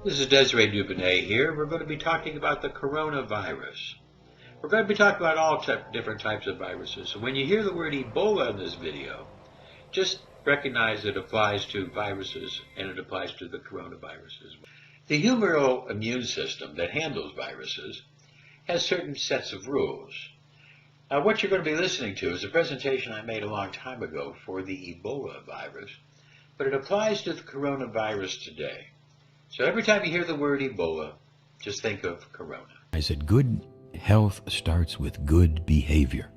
This is Desiree Dubonnet here. We're going to be talking about the coronavirus. We're going to be talking about all different types of viruses. So when you hear the word Ebola in this video, just recognize it applies to viruses and it applies to the coronavirus as well. The humoral immune system that handles viruses has certain sets of rules. Now what you're going to be listening to is a presentation I made a long time ago for the Ebola virus, but it applies to the coronavirus today. So every time you hear the word Ebola, just think of corona. I said good health starts with good behavior.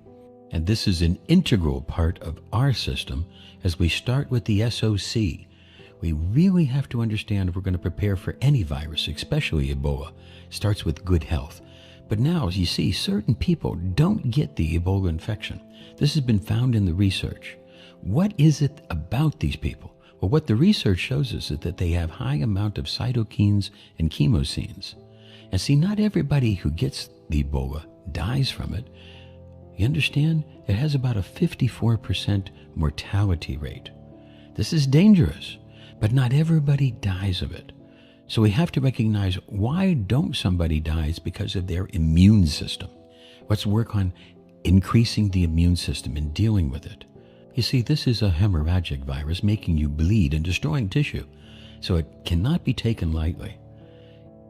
And this is an integral part of our system as we start with the SOC. We really have to understand if we're going to prepare for any virus, especially Ebola. It starts with good health. But now, as you see, certain people don't get the Ebola infection. This has been found in the research. What is it about these people? Well, what the research shows us is that they have high amount of cytokines and chemosines. And see, not everybody who gets the Ebola dies from it. You understand? It has about a 54% mortality rate. This is dangerous, but not everybody dies of it. So we have to recognize why don't somebody dies because of their immune system. Let's work on increasing the immune system and dealing with it. You see, this is a hemorrhagic virus making you bleed and destroying tissue, so it cannot be taken lightly.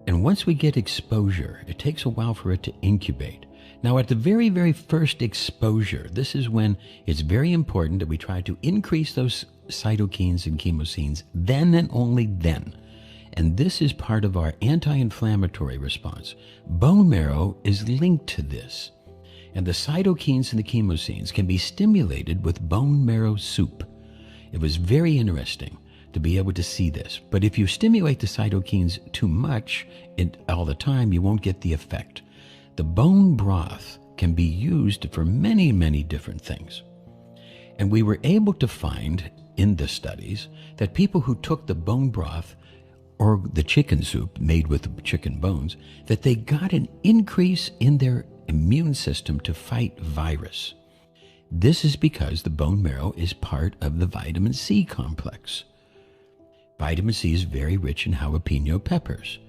And once we get exposure, it takes a while for it to incubate. Now, at the very, very first exposure, this is when it's very important that we try to increase those cytokines and chemosines, then and only then. And this is part of our anti-inflammatory response. Bone marrow is linked to this. And the cytokines and the chemosines can be stimulated with bone marrow soup. It was very interesting to be able to see this. But if you stimulate the cytokines too much all the time, you won't get the effect. The bone broth can be used for many, many different things. And we were able to find in the studies that people who took the bone broth or the chicken soup made with the chicken bones, that they got an increase in their immune system to fight virus. This is because the bone marrow is part of the vitamin C complex. Vitamin C is very rich in jalapeno peppers.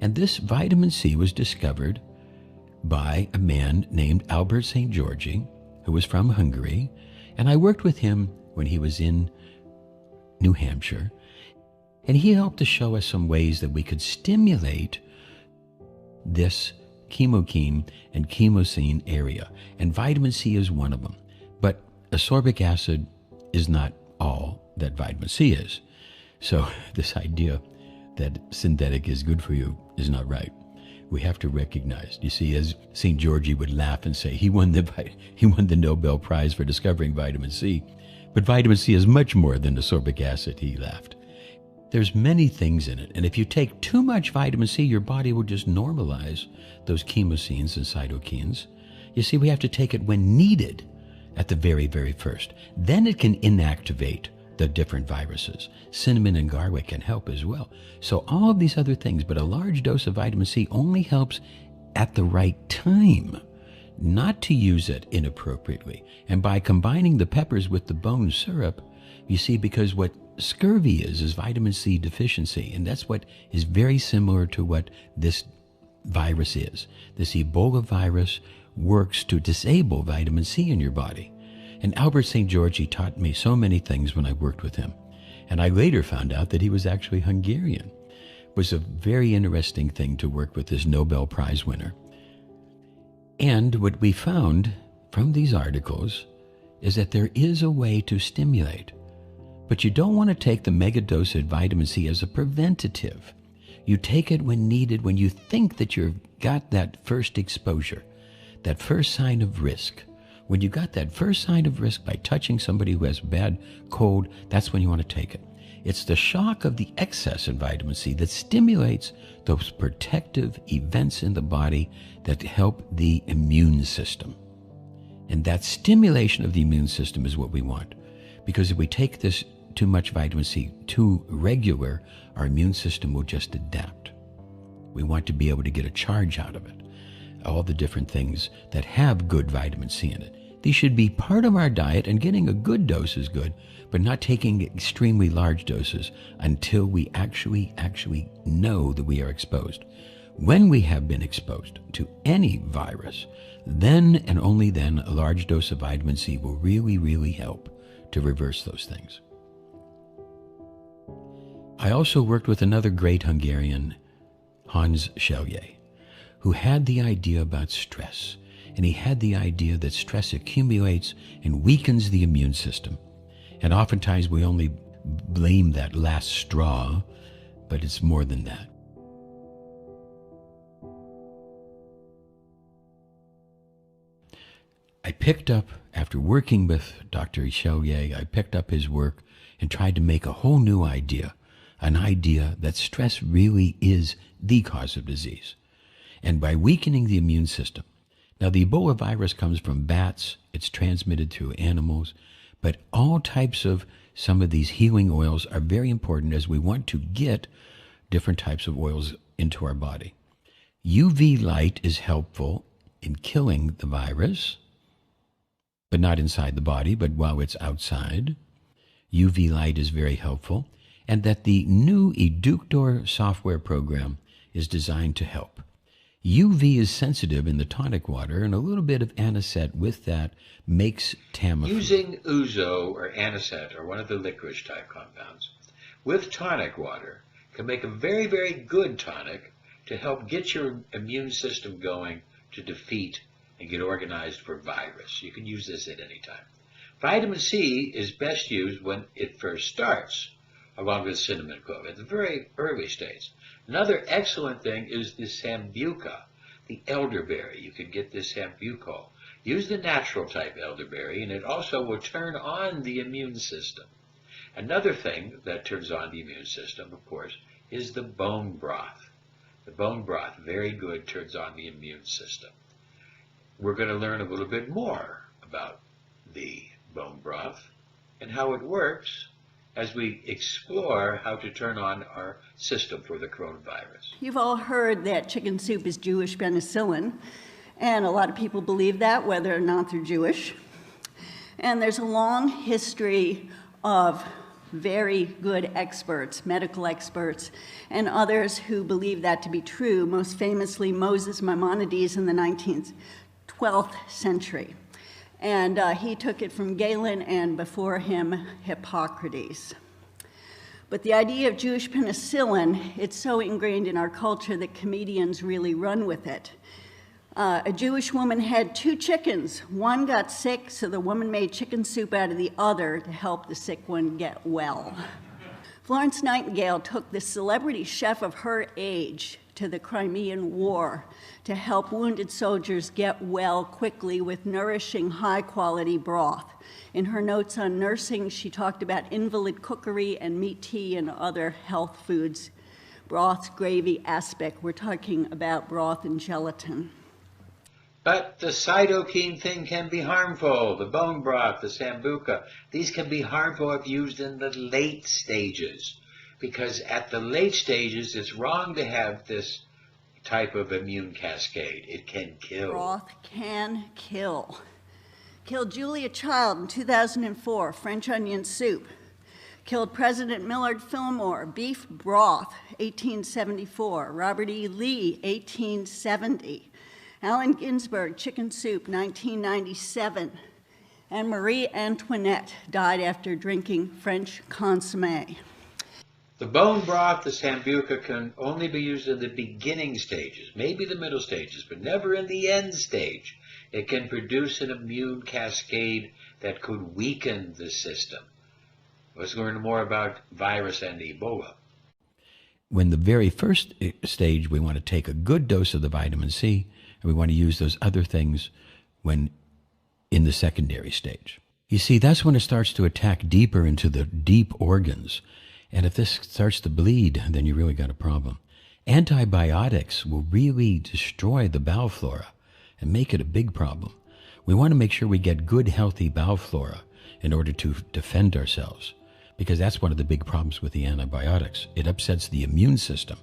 And this vitamin C was discovered by a man named Albert St. Georgi, who was from Hungary. And I worked with him when he was in New Hampshire. And he helped to show us some ways that we could stimulate this chemokine and chemosine area. And vitamin C is one of them. But ascorbic acid is not all that vitamin C is. So this idea that synthetic is good for you is not right. We have to recognize, you see, as St. Georgi would laugh and say, he won the Nobel Prize for discovering vitamin C. But vitamin C is much more than ascorbic acid, he laughed. There's many things in it, and if you take too much vitamin C, your body will just normalize those chemosines and cytokines. You see, we have to take it when needed at the very, very first. Then it can inactivate the different viruses. Cinnamon and garlic can help as well. So all of these other things, but a large dose of vitamin C only helps at the right time, not to use it inappropriately. And by combining the peppers with the bone syrup, you see, because what scurvy is vitamin C deficiency, and that's what is very similar to what this virus is. This Ebola virus works to disable vitamin C in your body. And Albert St. Georgi taught me so many things when I worked with him. And I later found out that he was actually Hungarian. It was a very interesting thing to work with this Nobel Prize winner. And what we found from these articles is that there is a way to stimulate. But you don't want to take the megadose of vitamin C as a preventative. You take it when needed, when you think that you've got that first exposure, that first sign of risk. When you got that first sign of risk by touching somebody who has bad cold, that's when you want to take it. It's the shock of the excess in vitamin C that stimulates those protective events in the body that help the immune system. And that stimulation of the immune system is what we want. Because if we take this too much vitamin C too regular, our immune system will just adapt. We want to be able to get a charge out of it. All the different things that have good vitamin C in it. These should be part of our diet, and getting a good dose is good, but not taking extremely large doses until we actually know that we are exposed. When we have been exposed to any virus, then and only then a large dose of vitamin C will really help to reverse those things. I also worked with another great Hungarian, Hans Selye, who had the idea about stress. And he had the idea that stress accumulates and weakens the immune system. And oftentimes we only blame that last straw, but it's more than that. I picked up, after working with Dr. Selye, I picked up his work and tried to make a whole new idea, an idea that stress really is the cause of disease. And by weakening the immune system, now, the Ebola virus comes from bats. It's transmitted through animals. But all types of some of these healing oils are very important as we want to get different types of oils into our body. UV light is helpful in killing the virus, but not inside the body, but while it's outside. UV light is very helpful. And that the new Eductor software program is designed to help. UV is sensitive in the tonic water, and a little bit of anisette with that makes Tamiflu. Using ouzo or anisette, or one of the licorice type compounds, with tonic water can make a very good tonic to help get your immune system going to defeat and get organized for virus. You can use this at any time. Vitamin C is best used when it first starts, along with cinnamon clove, at the very early stage. Another excellent thing is the sambuca, the elderberry. You can get this sambucol. Use the natural type elderberry, and it also will turn on the immune system. Another thing that turns on the immune system, of course, is the bone broth. The bone broth, very good, turns on the immune system. We're going to learn a little bit more about the bone broth and how it works as we explore how to turn on our system for the coronavirus. You've all heard that chicken soup is Jewish penicillin, and a lot of people believe that, whether or not they're Jewish. And there's a long history of very good experts, medical experts, and others who believe that to be true, most famously Moses Maimonides in the 12th century. And he took it from Galen and before him, Hippocrates. But the idea of Jewish penicillin, it's so ingrained in our culture that comedians really run with it. A Jewish woman had 2 chickens. One got sick, so the woman made chicken soup out of the other to help the sick one get well. Florence Nightingale took the celebrity chef of her age to the Crimean War to help wounded soldiers get well quickly with nourishing, high-quality broth. In her notes on nursing, she talked about invalid cookery and meat tea and other health foods. Broth, gravy aspect, we're talking about broth and gelatin. But the cytokine thing can be harmful. The bone broth, the sambuca, these can be harmful if used in the late stages. Because at the late stages, it's wrong to have this type of immune cascade. It can kill. Broth can kill. Killed Julia Child in 2004, French onion soup. Killed President Millard Fillmore, beef broth, 1874. Robert E. Lee, 1870. Allen Ginsberg, chicken soup, 1997. And Marie Antoinette died after drinking French consommé. The bone broth, the sambuca, can only be used in the beginning stages, maybe the middle stages, but never in the end stage. It can produce an immune cascade that could weaken the system. Let's learn more about virus and Ebola. When the very first stage, we want to take a good dose of the vitamin C, and we want to use those other things when in the secondary stage. You see, that's when it starts to attack deeper into the deep organs. And if this starts to bleed, then you really got a problem. Antibiotics will really destroy the bowel flora and make it a big problem. We want to make sure we get good, healthy bowel flora in order to defend ourselves, because that's one of the big problems with the antibiotics. It upsets the immune system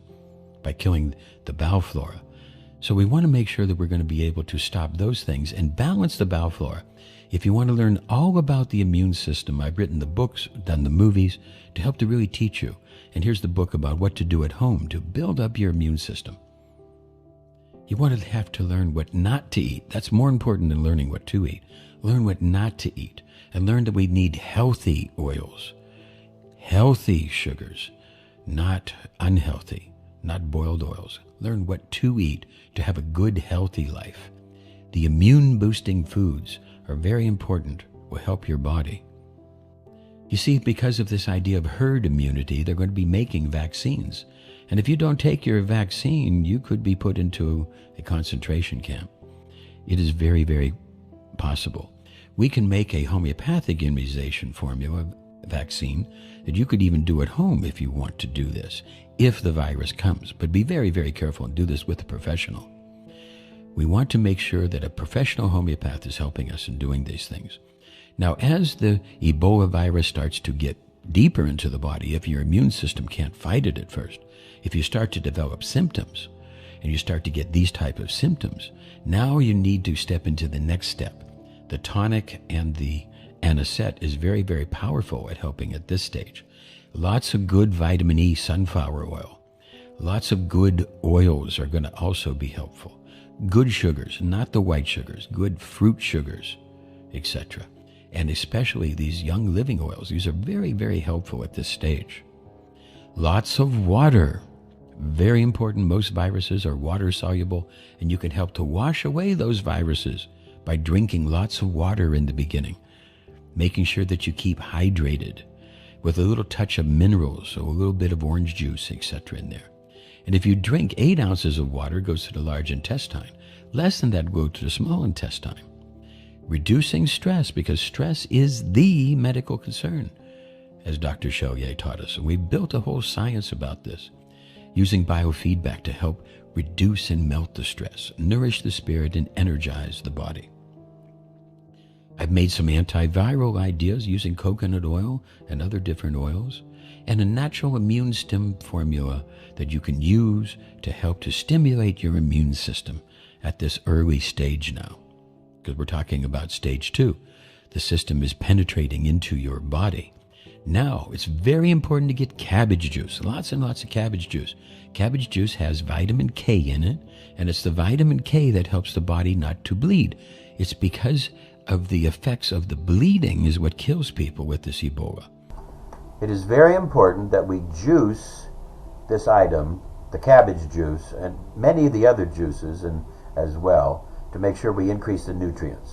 by killing the bowel flora. So we want to make sure that we're going to be able to stop those things and balance the bowel flora. If you want to learn all about the immune system, I've written the books, done the movies to help to really teach you. And here's the book about what to do at home to build up your immune system. You want to have to learn what not to eat. That's more important than learning what to eat. Learn what not to eat, and learn that we need healthy oils, healthy sugars, not unhealthy, not boiled oils. Learn what to eat to have a good, healthy life. The immune-boosting foods are very important, will help your body. You see, because of this idea of herd immunity, they're going to be making vaccines. And if you don't take your vaccine, you could be put into a concentration camp. It is very, very possible. We can make a homeopathic immunization formula vaccine that you could even do at home if you want to do this, if the virus comes. But be very, very careful and do this with a professional. We want to make sure that a professional homeopath is helping us in doing these things. Now, as the Ebola virus starts to get deeper into the body, if your immune system can't fight it at first, if you start to develop symptoms, and you start to get these type of symptoms, now you need to step into the next step. The tonic and the anisette is very, very powerful at helping at this stage. Lots of good vitamin E sunflower oil. Lots of good oils are going to also be helpful. Good sugars, not the white sugars, good fruit sugars, etc. And especially these young living oils. These are very, very helpful at this stage. Lots of water. Very important. Most viruses are water soluble, and you can help to wash away those viruses by drinking lots of water in the beginning, making sure that you keep hydrated with a little touch of minerals, so a little bit of orange juice, etc. in there. And if you drink 8 ounces of water, it goes to the large intestine. Less than that goes to the small intestine. Reducing stress, because stress is the medical concern, as Dr. Chaulier taught us. And we built a whole science about this, using biofeedback to help reduce and melt the stress, nourish the spirit, and energize the body. I've made some antiviral ideas using coconut oil and other different oils, and a natural immune stim formula that you can use to help to stimulate your immune system at this early stage now. Because we're talking about stage 2. The system is penetrating into your body. Now, it's very important to get cabbage juice, lots and lots of cabbage juice. Cabbage juice has vitamin K in it, and it's the vitamin K that helps the body not to bleed. It's because of the effects of the bleeding is what kills people with this Ebola. It is very important that we juice this item, the cabbage juice, and many of the other juices as well, to make sure we increase the nutrients.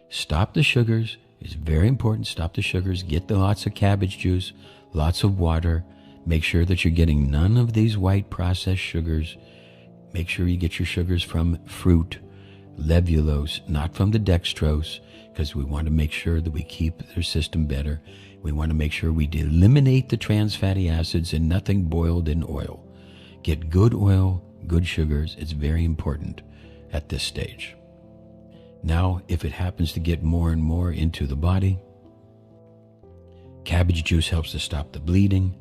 Stop the sugars. It's very important. Stop the sugars. Get the lots of cabbage juice, lots of water. Make sure that you're getting none of these white processed sugars. Make sure you get your sugars from fruit, levulose, not from the dextrose, because we want to make sure that we keep their system better. We want to make sure we eliminate the trans fatty acids and nothing boiled in oil. Get good oil, good sugars. It's very important at this stage. Now, if it happens to get more and more into the body, cabbage juice helps to stop the bleeding.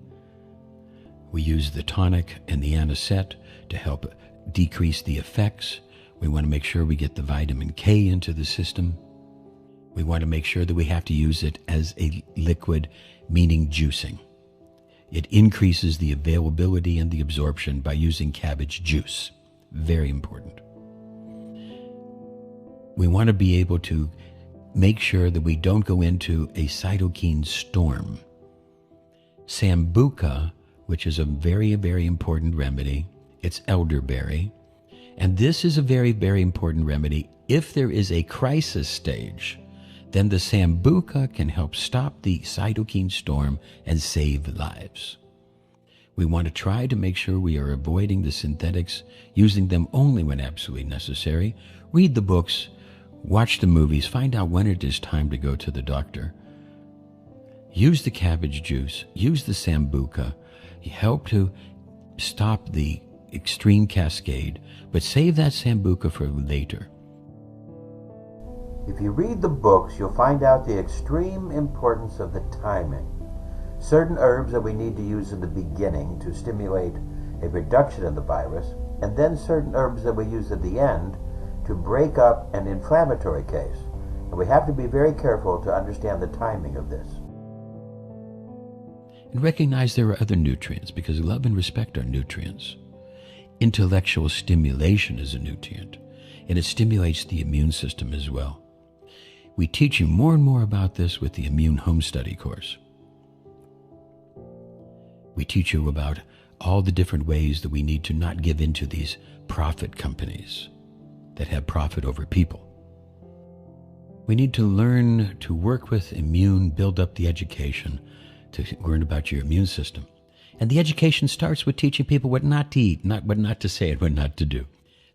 We use the tonic and the anisette to help decrease the effects. We want to make sure we get the vitamin K into the system. We want to make sure that we have to use it as a liquid, meaning juicing. It increases the availability and the absorption by using cabbage juice. Very important. We want to be able to make sure that we don't go into a cytokine storm. Sambuca, which is a very, very important remedy, it's elderberry. And this is a very, very important remedy. If there is a crisis stage, then the Sambuca can help stop the cytokine storm and save lives. We want to try to make sure we are avoiding the synthetics, using them only when absolutely necessary. Read the books, watch the movies, find out when it is time to go to the doctor. Use the cabbage juice, use the Sambuca, help to stop the extreme cascade, but save that Sambuca for later. If you read the books, you'll find out the extreme importance of the timing. Certain herbs that we need to use in the beginning to stimulate a reduction of the virus, and then certain herbs that we use at the end to break up an inflammatory case. And we have to be very careful to understand the timing of this. And recognize there are other nutrients, because love and respect are nutrients. Intellectual stimulation is a nutrient, and it stimulates the immune system as well. We teach you more and more about this with the Immune Home Study course. We teach you about all the different ways that we need to not give in to these profit companies that have profit over people. We need to learn to work with immune, build up the education to learn about your immune system. And the education starts with teaching people what not to eat, not what not to say, and what not to do.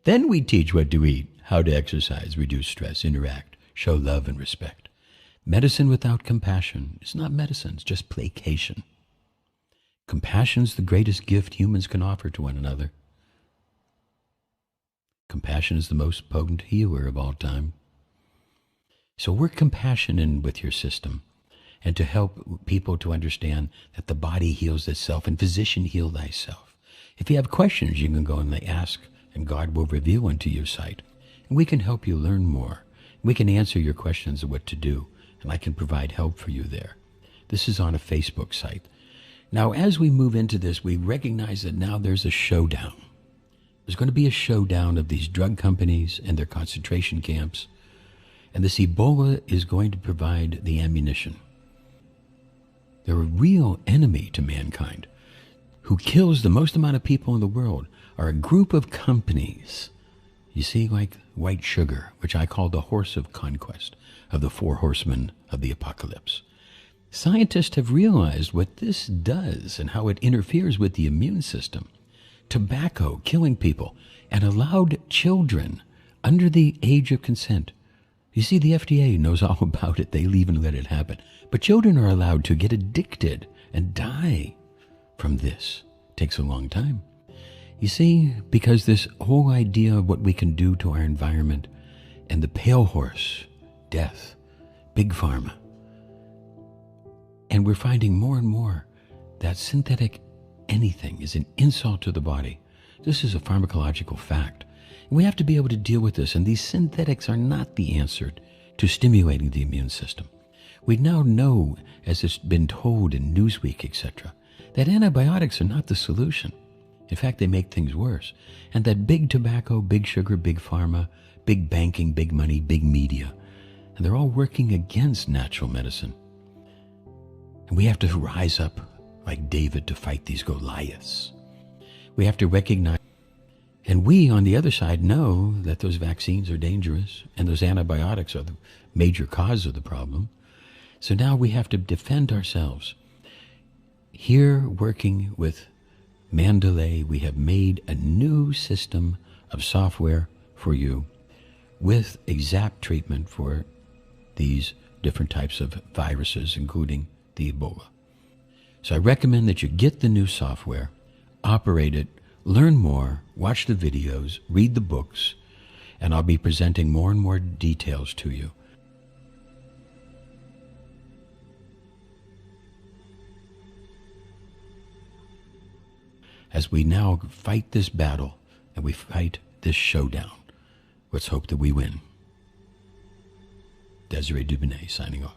Then we teach what to eat, how to exercise, reduce stress, interact, show love and respect. Medicine without compassion is not medicine, it's just placation. Compassion is the greatest gift humans can offer to one another. Compassion is the most potent healer of all time. So work compassion in with your system, and to help people to understand that the body heals itself, and physician, heal thyself. If you have questions, you can go and ask, and God will reveal unto your sight. And we can help you learn more. We can answer your questions of what to do, and I can provide help for you there. This is on a Facebook site. Now, as we move into this, we recognize that now there's a showdown. There's going to be a showdown of these drug companies and their concentration camps, and this Ebola is going to provide the ammunition. They're a real enemy to mankind. Who kills the most amount of people in the world are a group of companies. You see, like white sugar, which I call the horse of conquest, of the 4 horsemen of the apocalypse. Scientists have realized what this does and how it interferes with the immune system. Tobacco killing people, and allowed children under the age of consent. You see, the FDA knows all about it. They even let it happen. But children are allowed to get addicted and die from this. It takes a long time. You see, because this whole idea of what we can do to our environment, and the pale horse, death, big pharma. And we're finding more and more that synthetic anything is an insult to the body. This is a pharmacological fact. We have to be able to deal with this, and these synthetics are not the answer to stimulating the immune system. We now know, as it's been told in Newsweek, etc., that antibiotics are not the solution. In fact, they make things worse. And that big tobacco, big sugar, big pharma, big banking, big money, big media, and they're all working against natural medicine. And we have to rise up like David to fight these Goliaths. We have to recognize, and we on the other side know that those vaccines are dangerous and those antibiotics are the major cause of the problem. So now we have to defend ourselves. Here, working with Mandalay, we have made a new system of software for you with exact treatment for these different types of viruses, including the Ebola. So I recommend that you get the new software, operate it, learn more, watch the videos, read the books, and I'll be presenting more and more details to you. As we now fight this battle and we fight this showdown, let's hope that we win. Desiree Dubonnet signing off.